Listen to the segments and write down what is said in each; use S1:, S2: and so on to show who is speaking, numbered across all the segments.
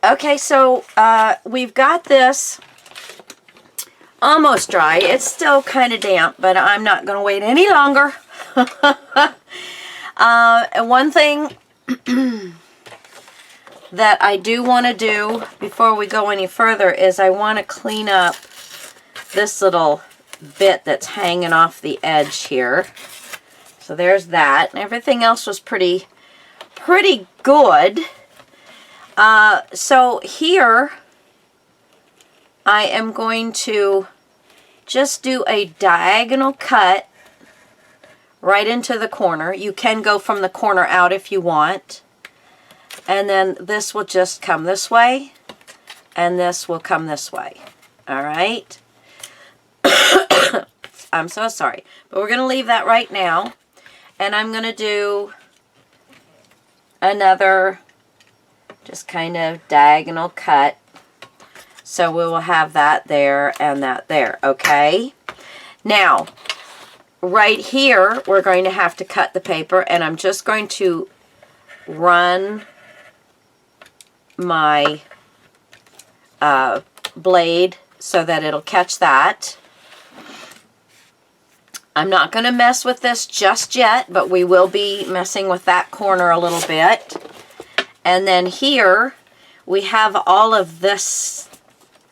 S1: Okay, so we've got this almost dry. It's still kind of damp, but I'm not going to wait any longer. And one thing that I do want to do before we go any further is I want to clean up this little bit that's hanging off the edge here. So there's that. And everything else was pretty good. So here I am going to just do a diagonal cut right into the corner. You can go from the corner out if you want. And then this will just come this way, and this will come this way. All right? I'm so sorry. But we're going to leave that right now. And I'm going to do another just kind of diagonal cut. So we will have that there and that there, okay? Now, right here, we're going to have to cut the paper, and I'm just going to run my blade so that it'll catch that. I'm not going to mess with this just yet, but we will be messing with that corner a little bit. And then here, we have all of this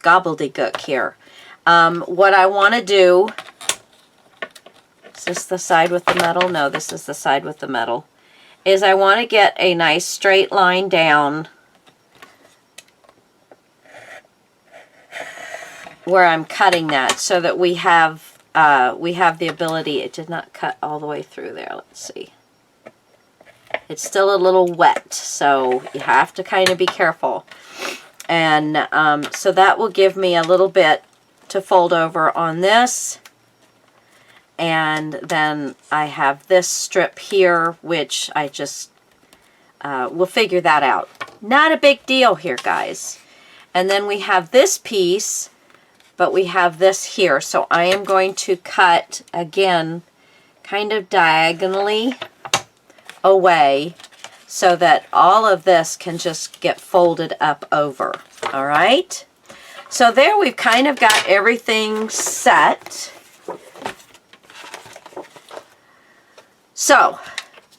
S1: gobbledygook here. What I want to do, is this the side with the metal? No, this is the side with the metal. Is I want to get a nice straight line down where I'm cutting that, so that we have the ability. It did not cut all the way through there. Let's see. It's still a little wet, so you have to kind of be careful. And so that will give me a little bit to fold over on this. And then I have this strip here, which I just will figure that out. Not a big deal here, guys. And then we have this piece, but we have this here. So I am going to cut, again, kind of diagonally away so that all of this can just get folded up over. All right? So there we've kind of got everything set. So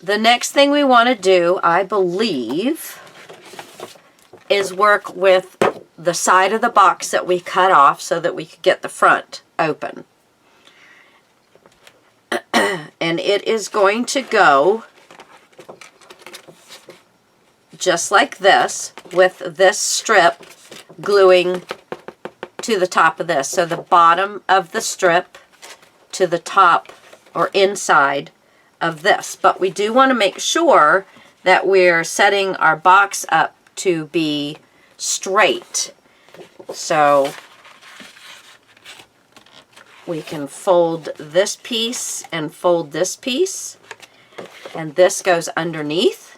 S1: the next thing we want to do, I believe, is work with the side of the box that we cut off so that we could get the front open. And it is going to go just like this, with this strip gluing to the top of this. So the bottom of the strip to the top or inside of this. But we do want to make sure that we're setting our box up to be straight. So we can fold this piece and fold this piece, and this goes underneath.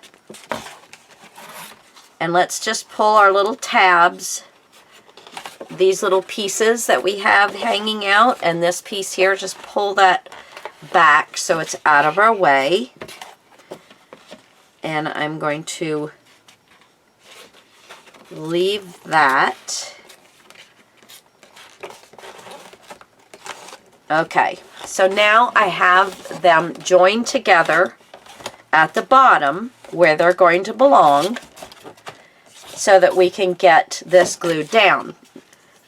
S1: And let's just pull our little tabs, these little pieces that we have hanging out, and this piece here, just pull that back so it's out of our way. And I'm going to leave that. Okay, so now I have them joined together at the bottom where they're going to belong, so that we can get this glued down.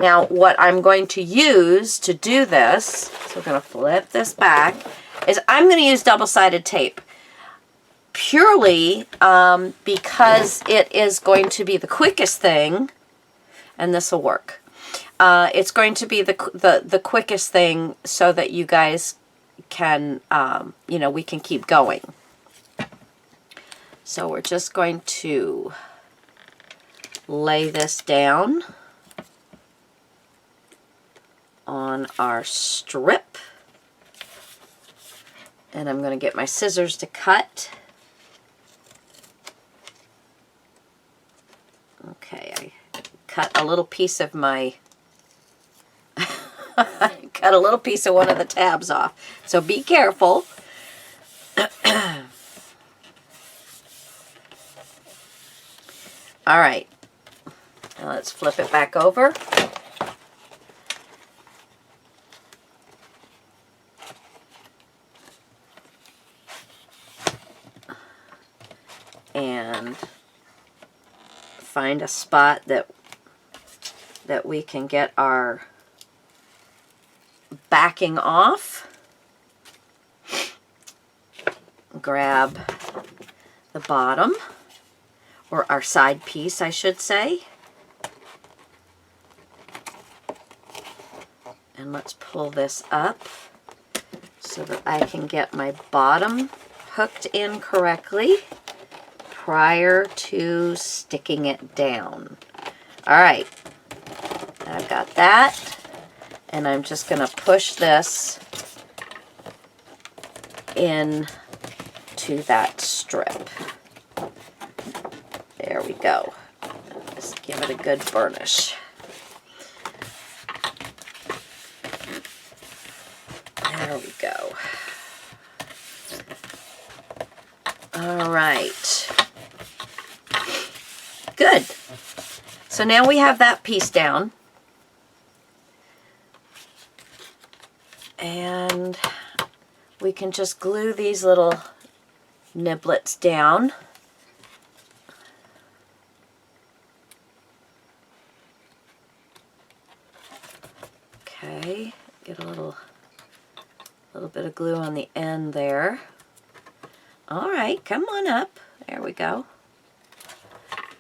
S1: Now, what I'm going to use to do this, so we're going to flip this back, is I'm going to use double-sided tape. Purely because it is going to be the quickest thing, and this will work. It's going to be the quickest thing so that you guys can, you know, we can keep going. So we're just going to lay this down on our strip. And I'm going to get my scissors to cut. Okay, I cut a little piece of my cut a little piece of one of the tabs off. So be careful. All right. Now let's flip it back over. And find a spot that we can get our backing off. Grab the bottom, or our side piece, I should say. And let's pull this up so that I can get my bottom hooked in correctly prior to sticking it down. All right, I've got that, and I'm just going to push this in to that strip. There we go. Just give it a good burnish. There we go. All right. Good. So now we have that piece down. And we can just glue these little niblets down. Okay, get a little bit of glue on the end there. All right, come on up. There we go.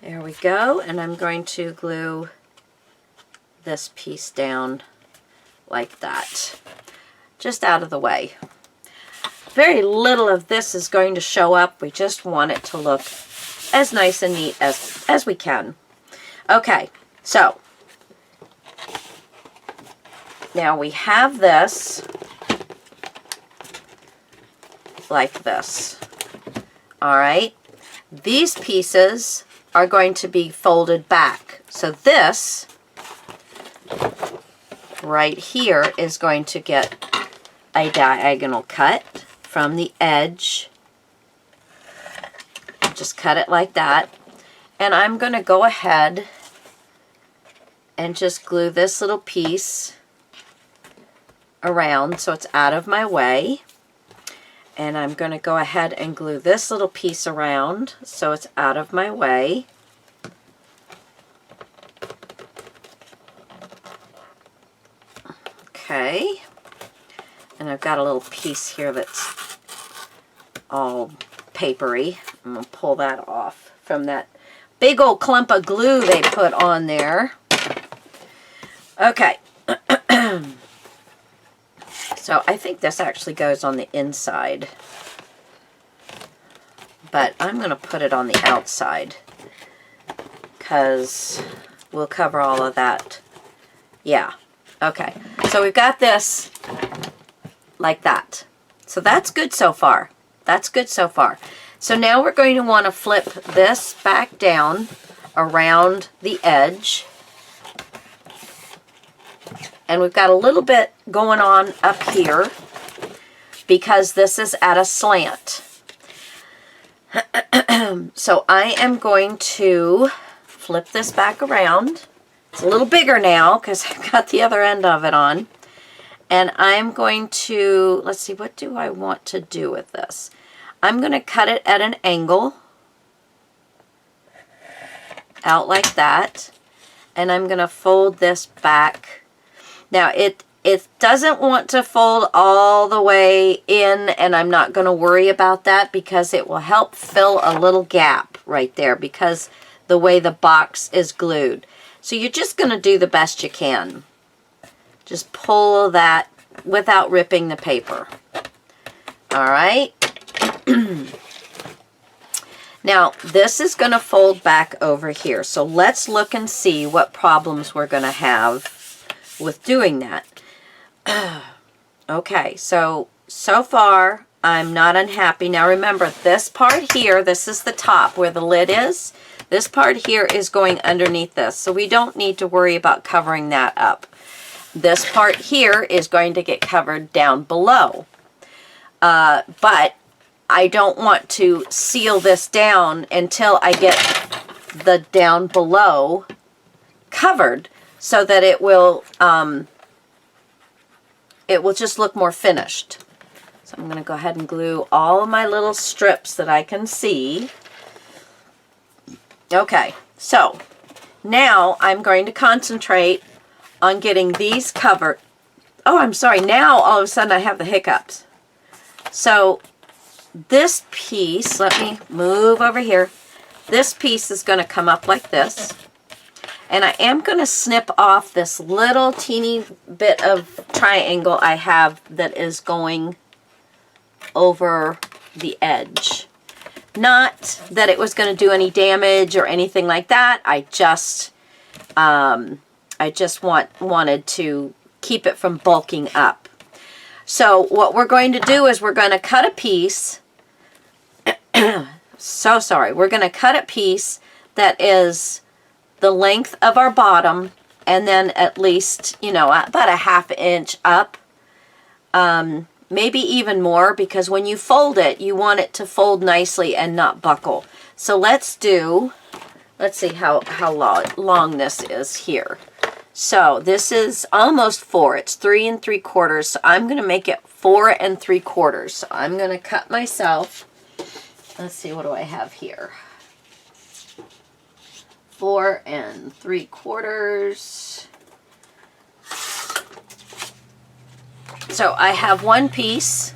S1: There we go, and I'm going to glue this piece down like that, just out of the way. Very little of this is going to show up. We just want it to look as nice and neat as we can. Okay, so now we have this like this. All right, these pieces are going to be folded back. So this right here is going to get a diagonal cut from the edge. Just cut it like that. And I'm going to go ahead and just glue this little piece around so it's out of my way. And I'm going to go ahead and glue this little piece around so it's out of my way. Okay. And I've got a little piece here that's all papery. I'm going to pull that off from that big old clump of glue they put on there. Okay. So I think this actually goes on the inside, but I'm going to put it on the outside because we'll cover all of that. Yeah. Okay. So we've got this like that. So that's good so far. That's good so far. So now we're going to want to flip this back down around the edge. And we've got a little bit going on up here because this is at a slant. So I am going to flip this back around. It's a little bigger now because I've got the other end of it on. And I'm going to, let's see, what do I want to do with this? I'm going to cut it at an angle, out like that. And I'm going to fold this back. Now, it doesn't want to fold all the way in, and I'm not going to worry about that because it will help fill a little gap right there because the way the box is glued. So you're just going to do the best you can. Just pull that without ripping the paper. All right. Now, this is going to fold back over here. So let's look and see what problems we're going to have with doing that. Okay, so far I'm not unhappy. Now remember, this part here, this is the top where the lid is. This part here is going underneath this, so we don't need to worry about covering that up. This part here is going to get covered down below. But I don't want to seal this down until I get the down below covered so that it will just look more finished. So I'm going to go ahead and glue all of my little strips that I can see. Okay, so now I'm going to concentrate on getting these covered. Oh, I'm sorry, now all of a sudden I have the hiccups. So this piece, let me move over here. This piece is going to come up like this. And I am going to snip off this little teeny bit of triangle I have that is going over the edge. Not that it was going to do any damage or anything like that. I just wanted to keep it from bulking up. So what we're going to do is we're going to cut a piece. So sorry. We're going to cut a piece that is the length of our bottom, and then at least, you know, about a ½ inch up. Maybe even more, because when you fold it, you want it to fold nicely and not buckle. So let's see how long this is here. So this is almost 4. It's 3 3/4. So I'm going to make it 4 3/4. So I'm going to cut myself. Let's see, what do I have here? 4 3/4. So I have one piece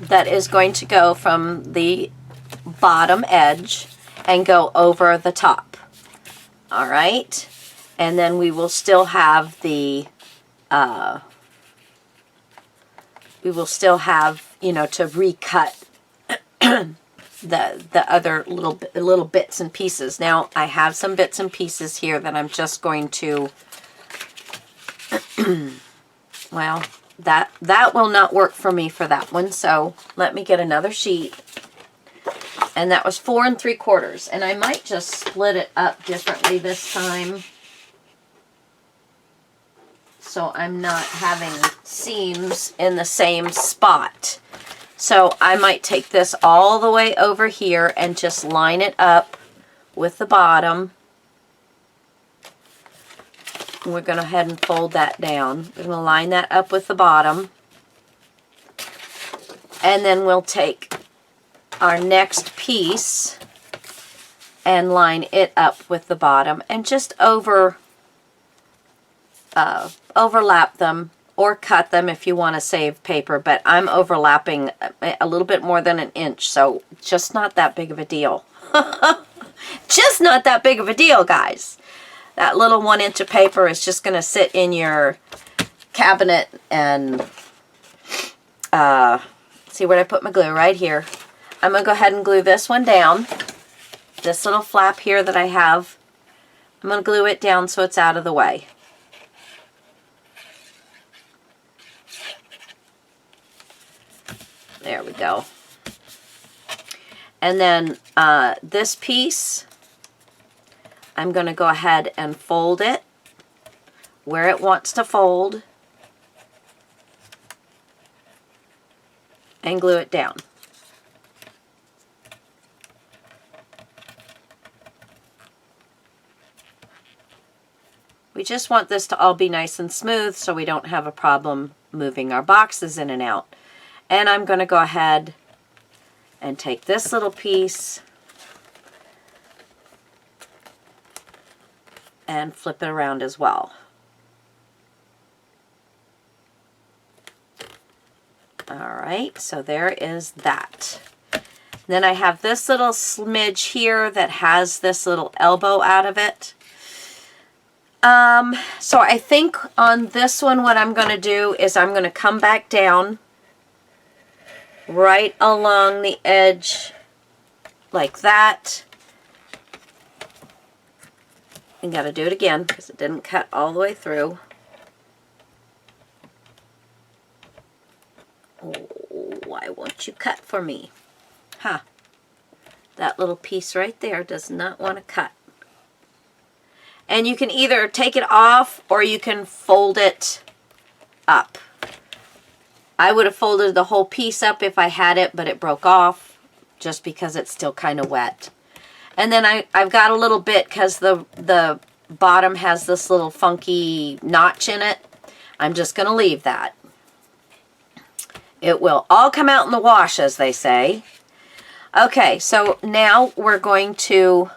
S1: that is going to go from the bottom edge and go over the top. All right. And then we will still have the, you know, to recut the other little bits and pieces. Now I have some bits and pieces here that I'm just going to, well, that will not work for me for that one. So let me get another sheet. And that was 4 3/4. And I might just split it up differently this time, so I'm not having seams in the same spot. So I might take this all the way over here and just line it up with the bottom. We're going to go ahead and fold that down. We're going to line that up with the bottom. And then we'll take our next piece and line it up with the bottom and just overlap them, or cut them if you want to save paper, but I'm overlapping a little bit more than 1 inch, so just not that big of a deal. Just not that big of a deal, guys. That little 1 inch of paper is just going to sit in your cabinet. And see where I put my glue? Right here. I'm going to go ahead and glue this one down. This little flap here that I have, I'm going to glue it down so it's out of the way. There we go. And then this piece, I'm going to go ahead and fold it where it wants to fold and glue it down. We just want this to all be nice and smooth so we don't have a problem moving our boxes in and out. And I'm going to go ahead and take this little piece and flip it around as well. Alright, so there is that. Then I have this little smidge here that has this little elbow out of it. So I think on this one what I'm going to do is I'm going to come back down right along the edge like that. I got to do it again because it didn't cut all the way through. Oh, why won't you cut for me? Huh. That little piece right there does not want to cut. And you can either take it off or you can fold it up. I would have folded the whole piece up if I had it, but it broke off just because it's still kind of wet. And then I've got a little bit because the bottom has this little funky notch in it. I'm just going to leave that. It will all come out in the wash, as they say. Okay, so now we're going to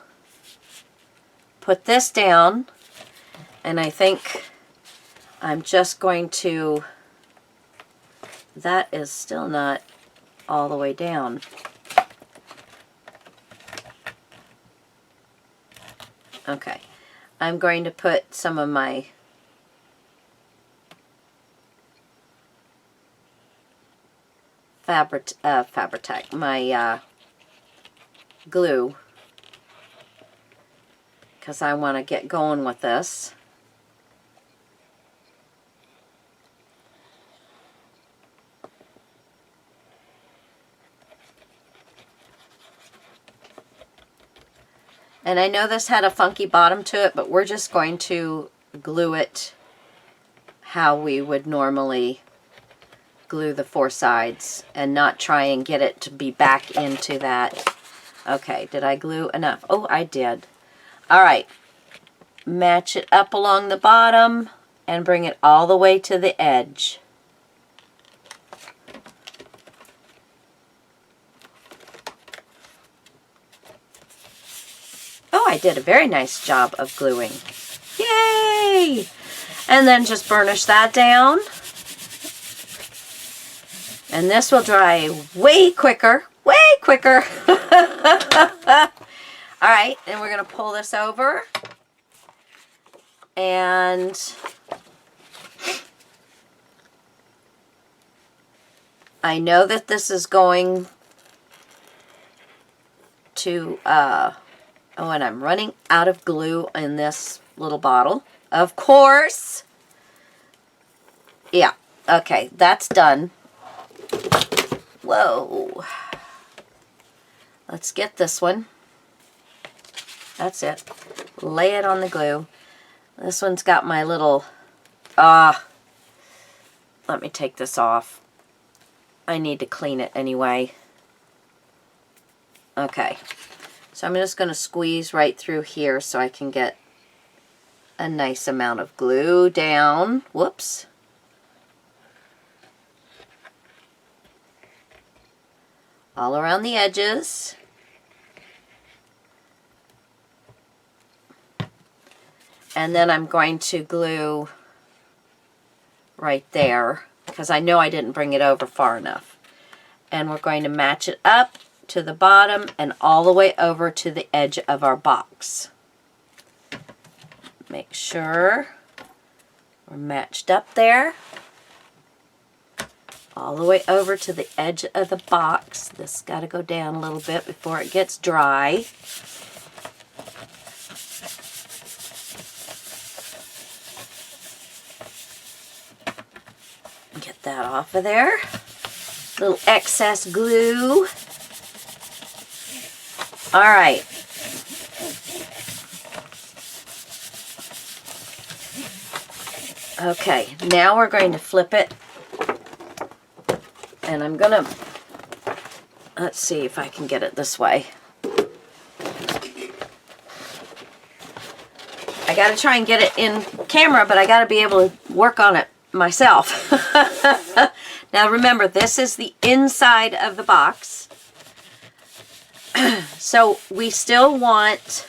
S1: put this down, and I think I'm just going to, that is still not all the way down. Okay, I'm going to put some of my Fabri-Tac, my glue, because I want to get going with this. And I know this had a funky bottom to it, but we're just going to glue it how we would normally glue the 4 sides and not try and get it to be back into that. Okay, did I glue enough? Oh, I did. All right, match it up along the bottom and bring it all the way to the edge. Oh, I did a very nice job of gluing. Yay! And then just burnish that down. And this will dry way quicker, way quicker. All right, and we're going to pull this over. And I know that this is going to, oh, and I'm running out of glue in this little bottle. Of course. Yeah, okay, that's done. Whoa. Let's get this one. That's it. Lay it on the glue. This one's got my little, let me take this off. I need to clean it anyway. Okay. So I'm just going to squeeze right through here so I can get a nice amount of glue down. Whoops. All around the edges. And then I'm going to glue right there because I know I didn't bring it over far enough. And we're going to match it up to the bottom and all the way over to the edge of our box. Make sure we're matched up there. All the way over to the edge of the box. This got to go down a little bit before it gets dry. Get that off of there. Little excess glue. All right. Okay, now we're going to flip it. And I'm going to, let's see if I can get it this way. I got to try and get it in camera, but I got to be able to work on it myself. Now remember, this is the inside of the box. So we still want,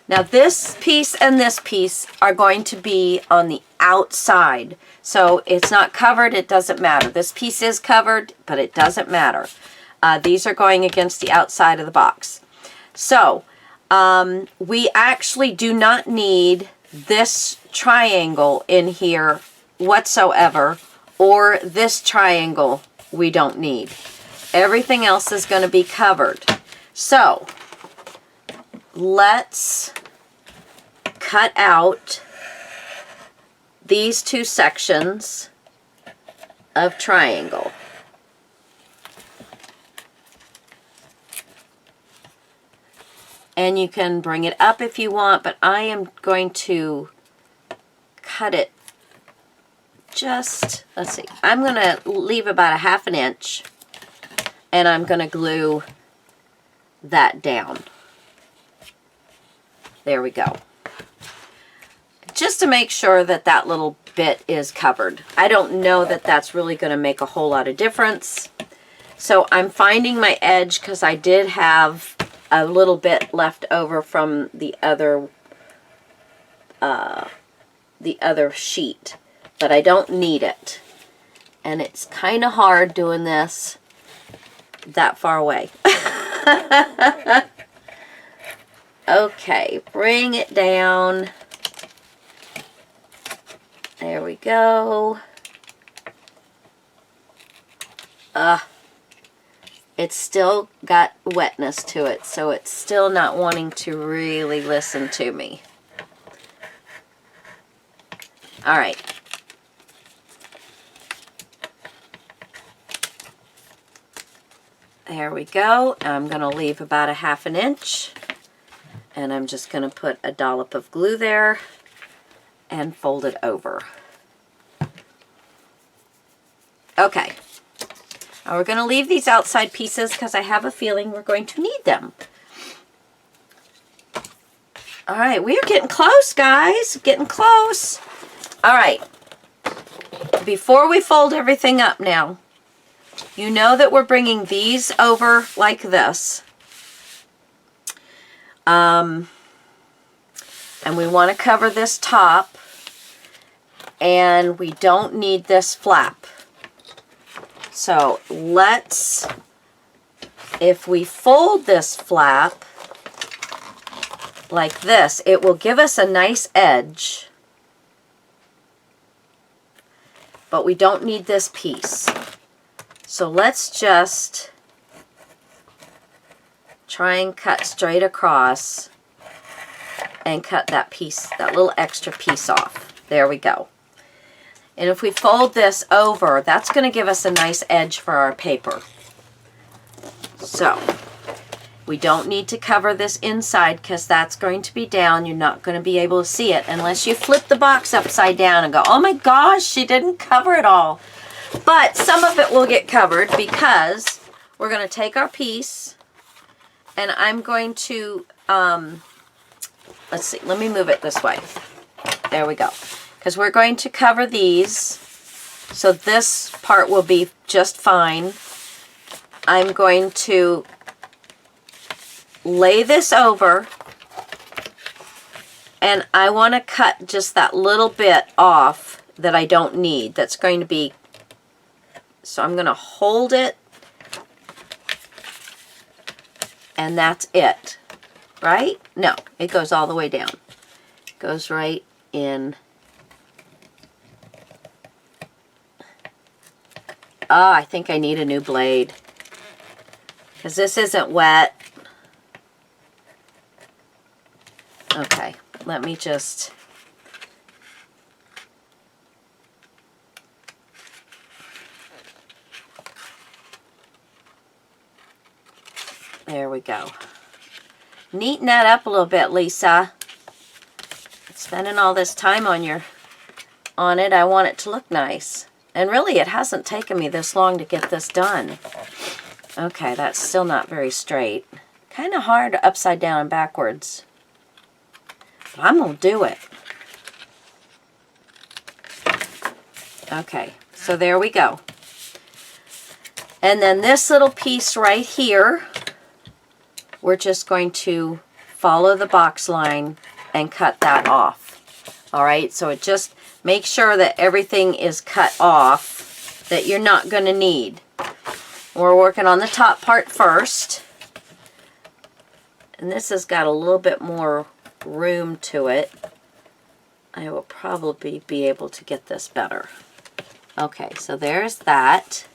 S1: now this piece and this piece are going to be on the outside. So it's not covered, it doesn't matter. This piece is covered, but it doesn't matter. These are going against the outside of the box. So we actually do not need this triangle in here whatsoever, or this triangle we don't need. Everything else is going to be covered. So let's cut out these two sections of triangle. And you can bring it up if you want, but I am going to cut it just, let's see, I'm going to leave about 1/2 inch, and I'm going to glue that down. There we go. Just to make sure that that little bit is covered. I don't know that that's really going to make a whole lot of difference. So I'm finding my edge because I did have a little bit left over from the other sheet, but I don't need it. And it's kind of hard doing this that far away. Okay, bring it down. There we go. It's still got wetness to it, so it's still not wanting to really listen to me. All right. There we go. I'm going to leave about a 1/2 inch, and I'm just going to put a dollop of glue there and fold it over. Okay. Now we're going to leave these outside pieces because I have a feeling we're going to need them. All right, we are getting close, guys. Getting close. All right. Before we fold everything up now, you know that we're bringing these over like this. And we want to cover this top. And we don't need this flap. So let's, if we fold this flap like this, it will give us a nice edge. But we don't need this piece. So let's just try and cut straight across and cut that piece, that little extra piece off. There we go. And if we fold this over, that's going to give us a nice edge for our paper. So we don't need to cover this inside because that's going to be down. You're not going to be able to see it unless you flip the box upside down and go, oh my gosh, she didn't cover it all. But some of it will get covered because we're going to take our piece and I'm going to, let's see, let me move it this way. There we go. Because we're going to cover these, so this part will be just fine. I'm going to lay this over, and I want to cut just that little bit off that I don't need. That's going to be, so I'm going to hold it, and that's it, right? No, it goes all the way down. It goes right in. Oh, I think I need a new blade because this isn't wet. Okay, let me just... There we go. Neaten that up a little bit, Lisa. Spending all this time on it, I want it to look nice. And really, it hasn't taken me this long to get this done. Okay, that's still not very straight. Kind of hard upside down and backwards. But I'm going to do it. Okay, so there we go. And then this little piece right here, we're just going to follow the box line and cut that off. All right, so it just... Make sure that everything is cut off that you're not going to need. We're working on the top part first. And this has got a little bit more room to it. I will probably be able to get this better. Okay, so there's that.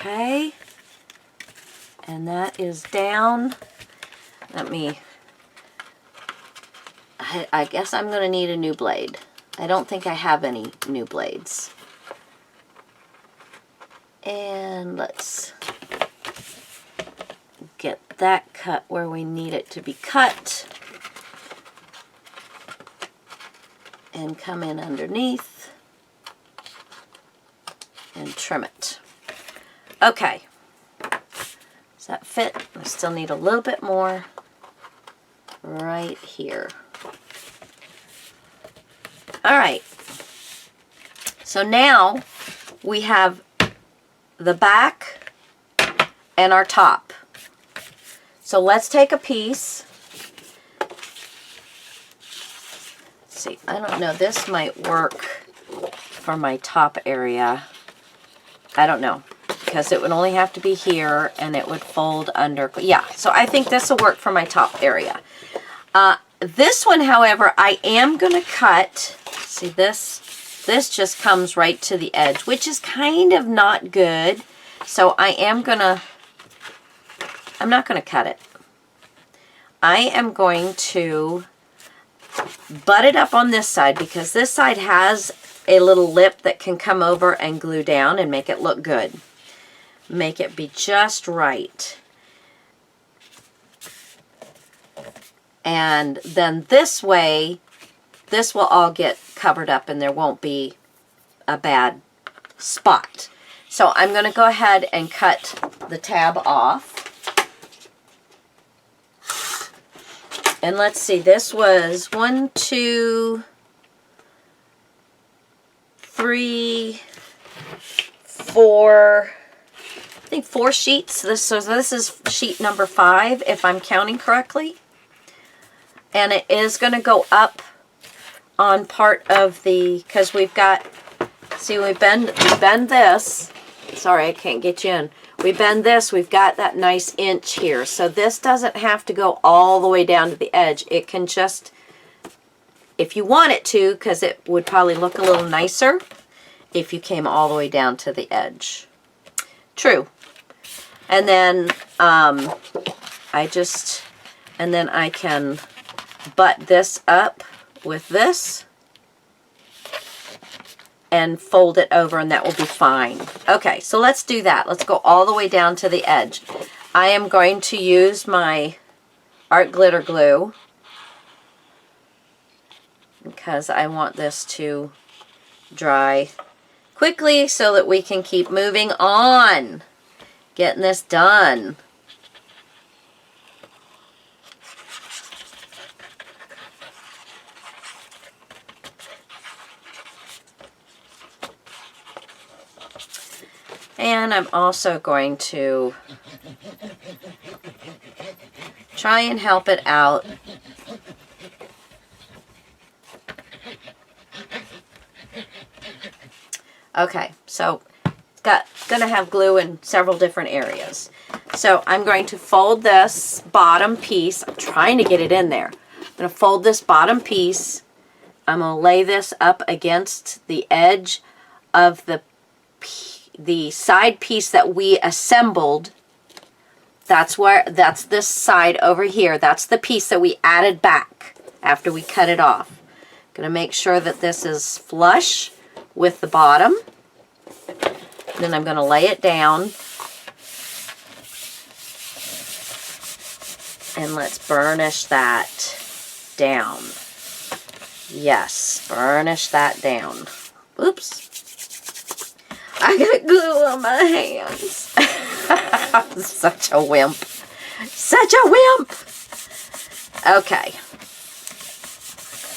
S1: Okay, and that is down. Let me, I guess I'm going to need a new blade. I don't think I have any new blades. And let's get that cut where we need it to be cut. And come in underneath. and trim it. Okay. Does that fit? I still need a little bit more right here. All right. So now we have the back and our top. So let's take a piece. Let's see, I don't know, this might work for my top area. I don't know, because it would only have to be here and it would fold under. Yeah, so I think this will work for my top area. This one, however, I am going to cut. See, this just comes right to the edge, which is kind of not good. So I am going to, I'm not going to cut it. I am going to butt it up on this side because this side has a little lip that can come over and glue down and make it look good. Make it be just right. And then this way, this will all get covered up and there won't be a bad spot. So I'm going to go ahead and cut the tab off. And let's see, this was 1, 2, 3, 4, I think 4 sheets. So this is sheet number 5, if I'm counting correctly. And it is going to go up on part of the, because we've got, see, we bend this. Sorry, I can't get you in. We bend this, we've got that nice inch here. So this doesn't have to go all the way down to the edge. It can just, if you want it to, because it would probably look a little nicer if you came all the way down to the edge. True. And then and then I can butt this up with this and fold it over and that will be fine. Okay, so let's do that. Let's go all the way down to the edge. I am going to use my art glitter glue because I want this to dry quickly so that we can keep moving on, getting this done. And I'm also going to try and help it out. Okay, so gonna have glue in several different areas. So I'm going to fold this bottom piece. I'm trying to get it in there. I'm gonna fold this bottom piece. I'm gonna lay this up against the edge of the side piece that we assembled. That's this side over here. That's the piece that we added back after we cut it off. Gonna make sure that this is flush with the bottom. Then I'm gonna lay it down. And let's burnish that down. Yes, burnish that down. Oops. I got glue on my hands. I'm such a wimp. Such a wimp. Okay.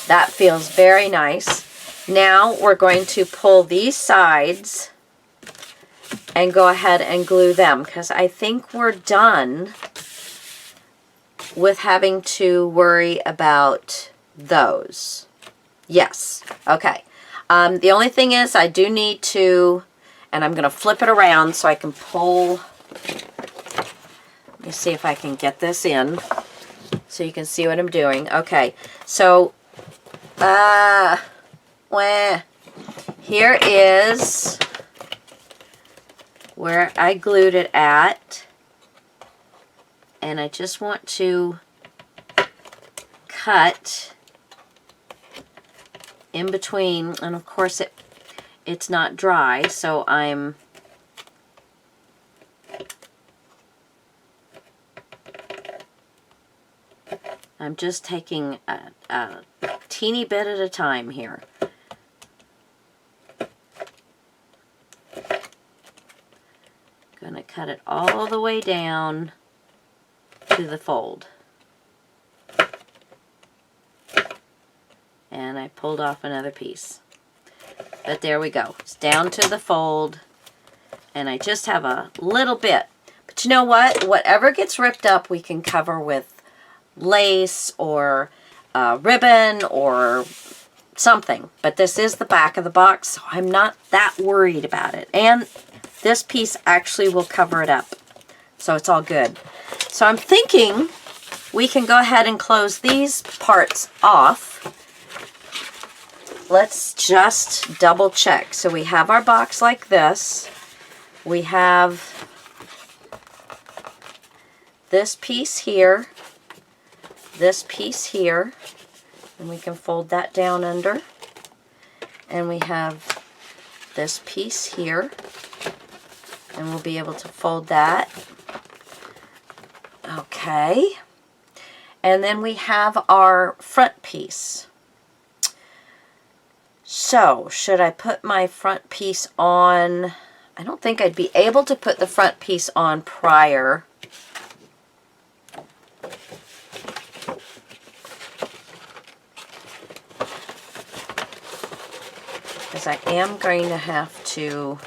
S1: That feels very nice. Now we're going to pull these sides and go ahead and glue them because I think we're done with having to worry about those. Yes. Okay. The only thing is I do need to, and I'm going to flip it around so I can pull. Let me see if I can get this in so you can see what I'm doing. Okay, so here is where I glued it at, and I just want to cut in between, and of course it's not dry, so I'm just taking a teeny bit at a time here. cut it all the way down to the fold. And I pulled off another piece. But there we go. It's down to the fold. And I just have a little bit. But you know what? Whatever gets ripped up, we can cover with lace or ribbon or something. But this is the back of the box, so I'm not that worried about it. And this piece actually will cover it up. So it's all good. So I'm thinking we can go ahead and close these parts off. Let's just double check. So we have our box like this. We have this piece here, this piece here, and we can fold that down under. And we have this piece here, and we'll be able to fold that. Okay. And then we have our front piece. So, should I put my front piece on? I don't think I'd be able to put the front piece on prior. Because I am going to have to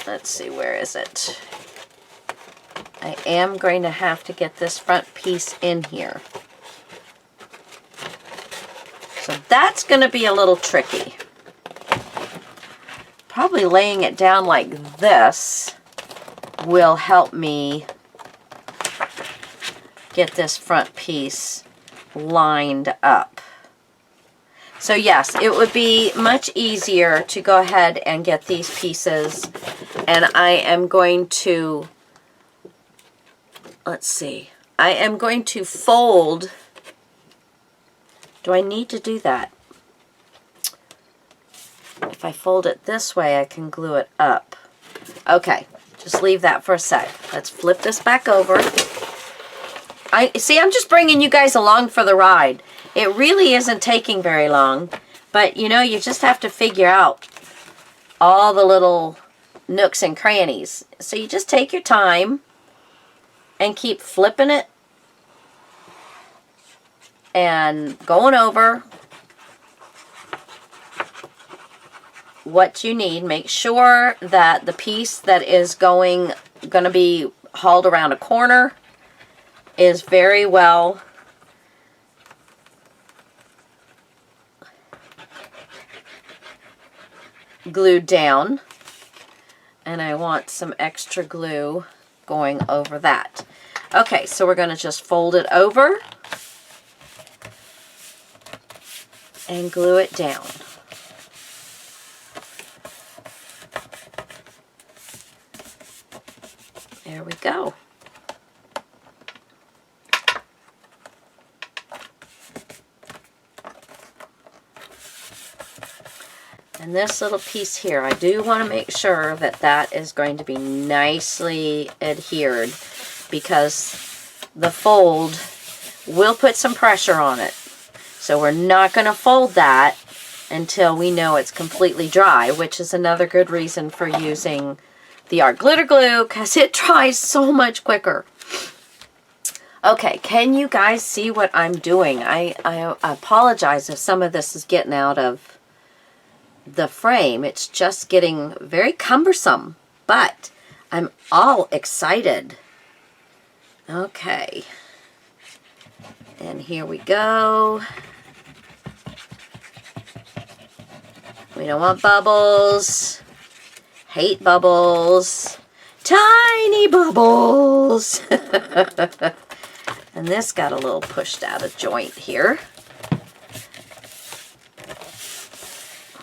S1: let's see, where is it? I am going to have to get this front piece in here. So that's going to be a little tricky. Probably laying it down like this will help me get this front piece lined up. So yes, it would be much easier to go ahead and get these pieces, and I am going to, let's see, I am going to fold. Do I need to do that? If I fold it this way, I can glue it up. Okay, just leave that for a sec. Let's flip this back over. I'm just bringing you guys along for the ride. It really isn't taking very long, but you know, you just have to figure out all the little nooks and crannies. So you just take your time and keep flipping it and going over what you need. Make sure that the piece that is going to be hauled around a corner is very well glued down, and I want some extra glue going over that. Okay, so we're going to just fold it over and glue it down. There we go. And this little piece here, I do want to make sure that that is going to be nicely adhered, because the fold will put some pressure on it. So we're not going to fold that until we know it's completely dry, which is another good reason for using the art glitter glue, because it dries so much quicker. Okay, can you guys see what I'm doing? I apologize if some of this is getting out of the frame. It's just getting very cumbersome, but I'm all excited. Okay, and here we go. We don't want bubbles. Hate bubbles. Tiny bubbles. And this got a little pushed out of joint here.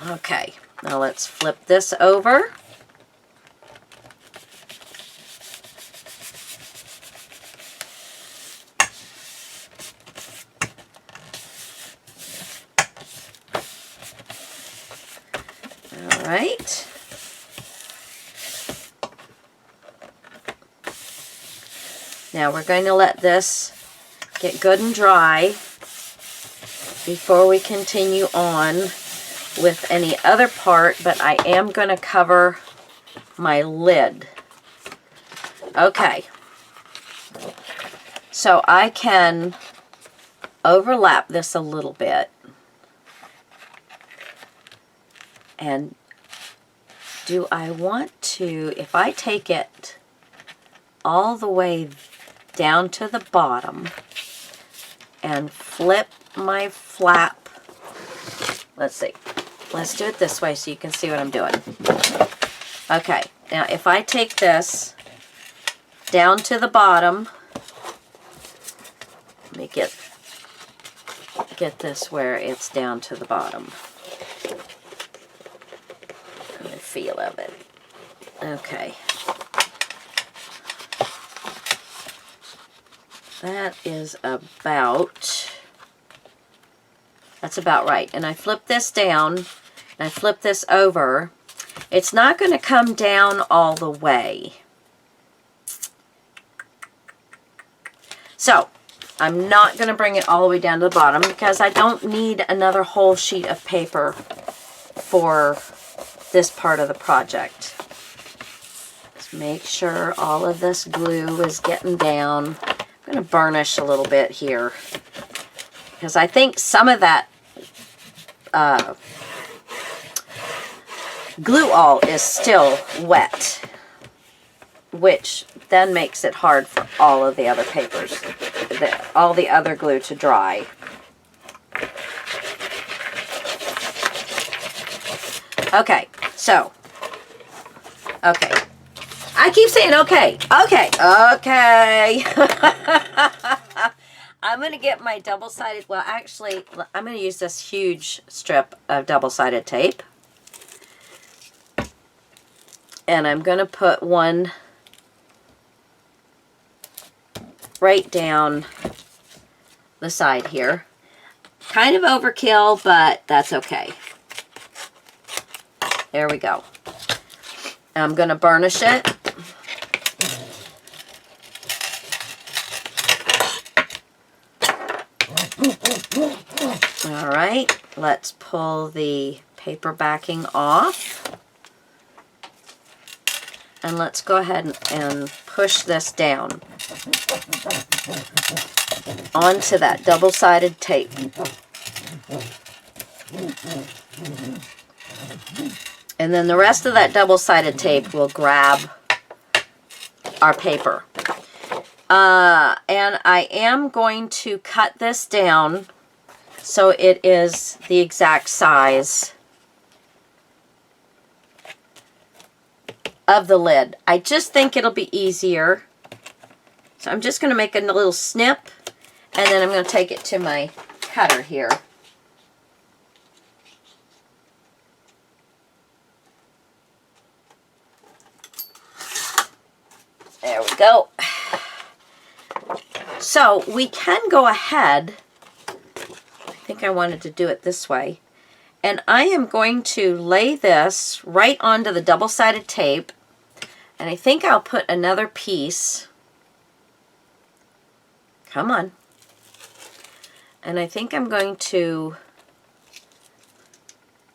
S1: Okay, now let's flip this over. All right. Now we're going to let this get good and dry before we continue on with any other part, but I am going to cover my lid. Okay. So I can overlap this a little bit. And do I want to, if I take it all the way down to the bottom and flip my flap, let's see, let's do it this way so you can see what I'm doing. Okay, now if I take this down to the bottom, let me get this where it's down to the bottom. And the feel of it. Okay. That's about right. And I flip this down, and I flip this over. It's not going to come down all the way. So, I'm not going to bring it all the way down to the bottom because I don't need another whole sheet of paper for this part of the project. Just make sure all of this glue is getting down. I'm going to burnish a little bit here because I think some of that glue all is still wet, which then makes it hard for all of the other papers, all the other glue to dry. Okay, so, okay. I keep saying okay, okay, okay. I'm going to get my double-sided, well actually, I'm going to use this huge strip of double-sided tape. And I'm going to put one right down the side here. Kind of overkill, but that's okay. There we go. I'm going to burnish it. All right, let's pull the paper backing off. And let's go ahead and push this down onto that double-sided tape. And then the rest of that double-sided tape will grab our paper. And I am going to cut this down so it is the exact size of the lid. I just think it'll be easier. So I'm just going to make a little snip, and then I'm going to take it to my cutter here. There we go. So we can go ahead, I think I wanted to do it this way, and I am going to lay this right onto the double-sided tape, and I think I'll put another piece, come on, and I think I'm going to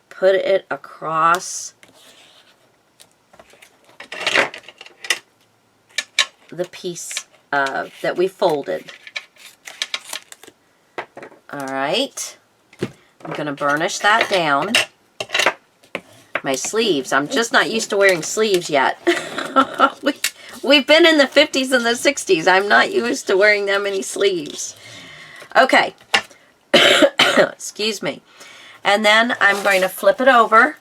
S1: put it across the piece that we folded. All right, I'm going to burnish that down. My sleeves, I'm just not used to wearing sleeves yet. We've been in the 50s and the 60s. I'm not used to wearing that many sleeves. Okay, excuse me. And then I'm going to flip it over.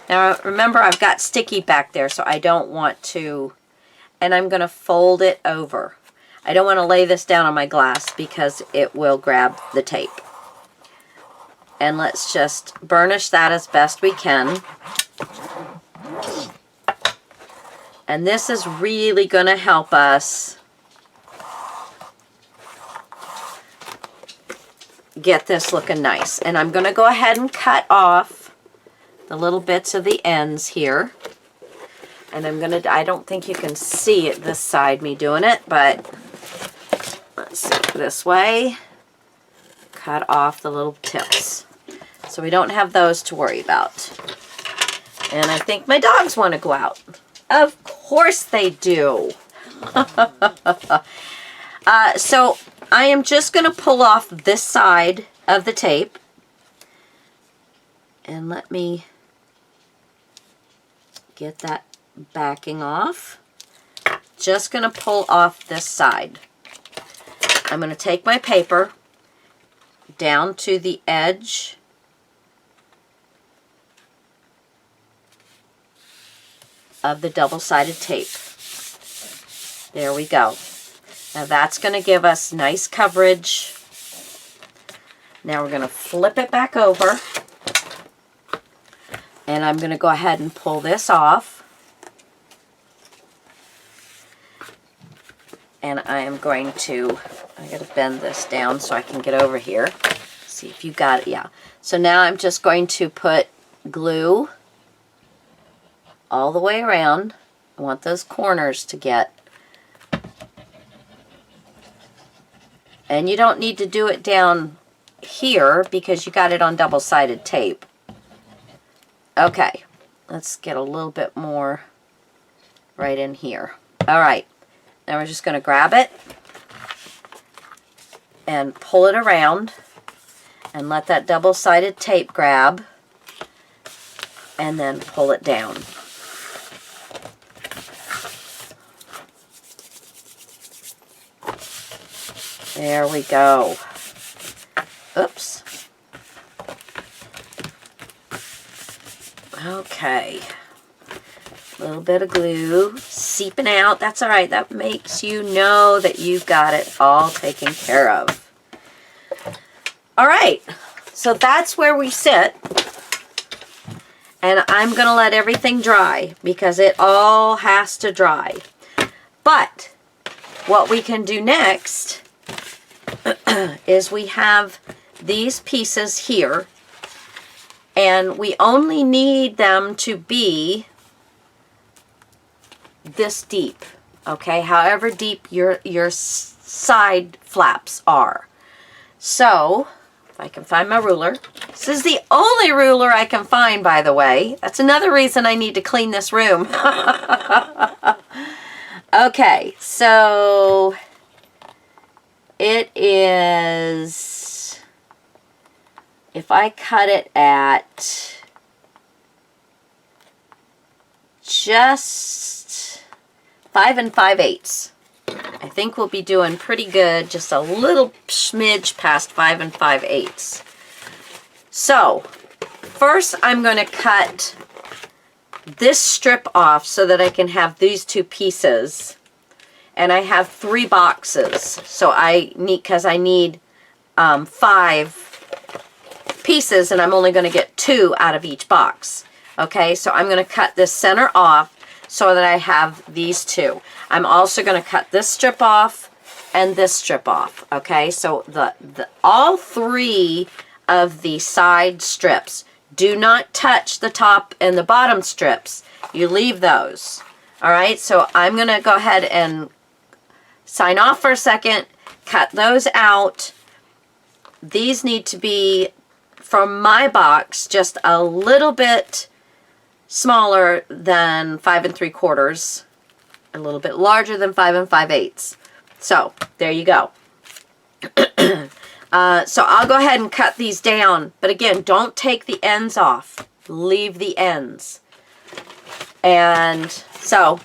S1: Now remember, I've got sticky back there, so I don't want to, and I'm going to fold it over. I don't want to lay this down on my glass because it will grab the tape. And let's just burnish that as best we can. And this is really going to help us get this looking nice. And I'm going to go ahead and cut off the little bits of the ends here. And I'm going to, I don't think you can see it this side, me doing it, but let's see, this way. Cut off the little tips. So we don't have those to worry about. And I think my dogs want to go out. Of course they do. So I am just going to pull off this side of the tape. And let me get that backing off. Just going to pull off this side. I'm going to take my paper down to the edge of the double-sided tape. There we go. Now that's going to give us nice coverage. Now we're going to flip it back over. And I'm going to go ahead and pull this off. And I am going to, I got to bend this down so I can get over here. See if you got it. Yeah. So now I'm just going to put glue all the way around. I want those corners to get. And you don't need to do it down here because you got it on double-sided tape. Okay, let's get a little bit more right in here. All right, now we're just going to grab it and pull it around and let that double-sided tape grab and then pull it down. There we go. Oops. Okay. A little bit of glue seeping out. That's all right. That makes you know that you've got it all taken care of. All right. So that's where we sit. And I'm going to let everything dry because it all has to dry. But what we can do next is we have these pieces here, and we only need them to be this deep, okay? However deep your side flaps are. So, if I can find my ruler. This is the only ruler I can find, by the way. That's another reason I need to clean this room. Okay, so it is, if I cut it at just 5 5/8, I think we'll be doing pretty good, just a little smidge past 5 5/8. So, first I'm going to cut this strip off so that I can have these two pieces. And I have 3 boxes, so I need, because I need 5 pieces, and I'm only going to get 2 out of each box. Okay, so I'm going to cut this center off so that I have these 2. I'm also going to cut this strip off and this strip off. Okay, so all 3 of the side strips do not touch the top and the bottom strips. You leave those. All right, so I'm going to go ahead and sign off for a second, cut those out. These need to be, from my box, just a little bit smaller than 5 3/4, a little bit larger than 5 5/8. So, there you go. So I'll go ahead and cut these down. But again, don't take the ends off. Leave the ends. And so,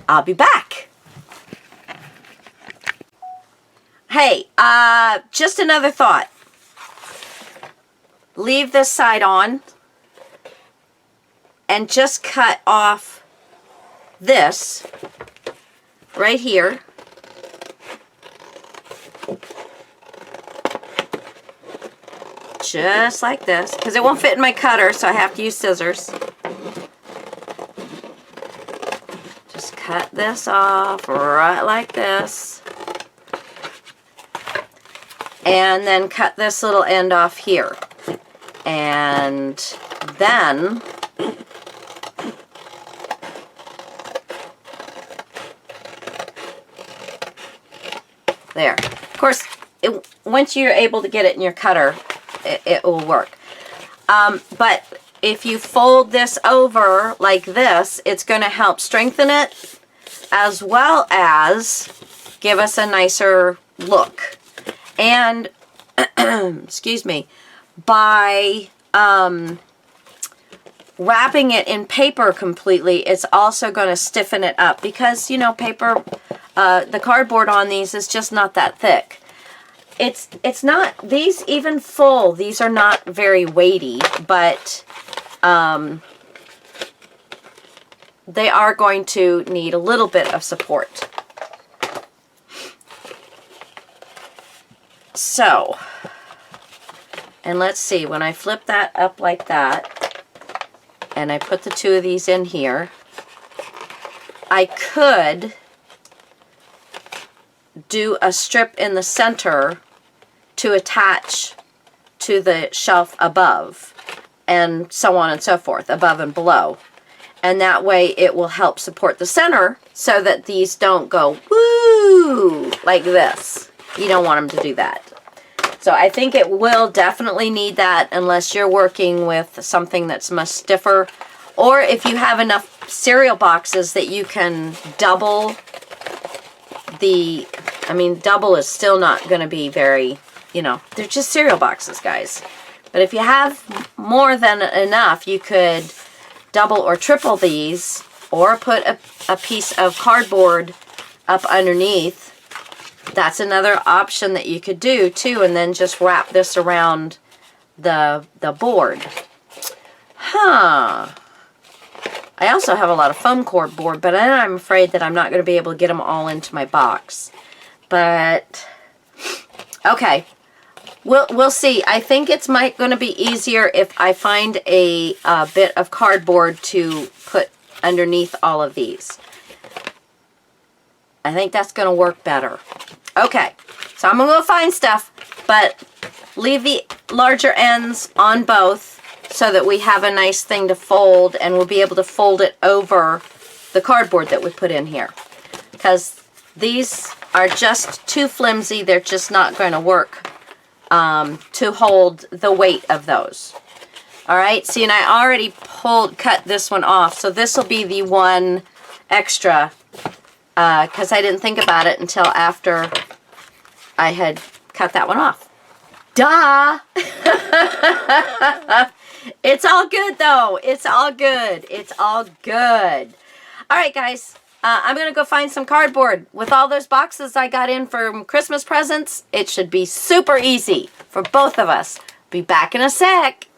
S1: I'll be back. Hey, just another thought. Leave this side on and just cut off this right here. Just like this, because it won't fit in my cutter, so I have to use scissors. Just cut this off right like this. And then cut this little end off here. And then there. Of course, once you're able to get it in your cutter, it will work. But if you fold this over like this, it's going to help strengthen it as well as give us a nicer look. And, excuse me, by wrapping it in paper completely, it's also going to stiffen it up because, you know, paper, the cardboard on these is just not that thick. It's not, these even full, these are not very weighty, but they are going to need a little bit of support. So, and let's see, when I flip that up like that, and I put the two of these in here, I could do a strip in the center to attach to the shelf above, and so on and so forth, above and below. And that way it will help support the center so that these don't go woo like this. You don't want them to do that. So I think it will definitely need that unless you're working with something that's much stiffer, or if you have enough cereal boxes that you can double the, I mean, double is still not going to be very, you know, they're just cereal boxes, guys. But if you have more than enough, you could double or triple these, or put a piece of cardboard up underneath. That's another option that you could do too, and then just wrap this around the board. Huh. I also have a lot of foam core board, but I'm afraid that I'm not going to be able to get them all into my box. But, okay. We'll see. I think it's going to be easier if I find a bit of cardboard to put underneath all of these. I think that's going to work better. Okay, so I'm going to go find stuff, but leave the larger ends on both so that we have a nice thing to fold, and we'll be able to fold it over the cardboard that we put in here. Because these are just too flimsy. They're just not going to work to hold the weight of those. All right, see, and I already cut this one off, so this will be the one extra, because I didn't think about it until after I had cut that one off. Duh! It's all good, though. It's all good. It's all good. All right, guys. I'm going to go find some cardboard. With all those boxes I got in for Christmas presents, it should be super easy for both of us. Be back in a sec.